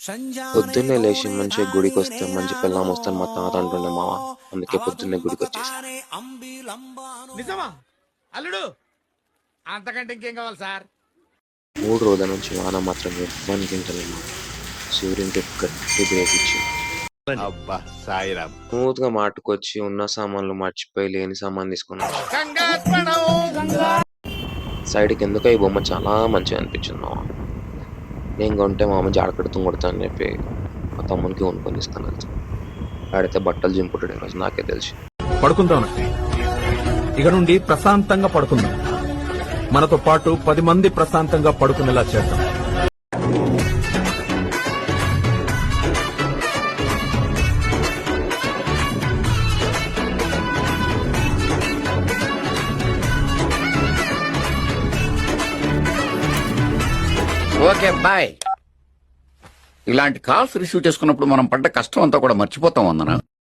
పొద్దున్నే లేచి మంచిగా గుడికి వస్తే మంచి పిల్లం వస్తాను మా తాత అంటుండే మామ. అందుకే పొద్దున్నే గుడికి వచ్చేసా. నిజమా అల్లుడు? అంతకంటే ఇంకేం కావాలి సార్? 3 రోజుల నుంచి వాన మాత్రం ఇవ్వడానికి ఇంటలేదు. సూర్యునికి గట్టి బ్రేక్ ఇచ్చి అబ్బా సాయిరామ్. స్మూత్ గా మాటుకొచ్చి ఉన్న సామాన్లు మర్చిపోయి లేని సామాన్ తీసుకున్నాను. సైడ్కి ఎందుకో ఈ బొమ్మ చాలా మంచిగా అనిపించింది మామ. నేను కొంటే మామ జాడకడుతూ కొడతా అని చెప్పి మా తమ్మునికి కొనుక్కొని తీసుకున్నాను. ఆడితే బట్టలు జింపుతాడు ఈరోజు నాకే తెలిసి. పడుకుందాం, ఇక నుండి ప్రశాంతంగా పడుకుందాం. మనతో పాటు 10 మంది ప్రశాంతంగా పడుకునేలా చేద్దాం. Okay bye. ఇలాంటి కాల్స్ రిసీవ్ చేసుకున్నప్పుడు మనం పడ్డ కష్టం అంతా కూడా మర్చిపోతాం వందన.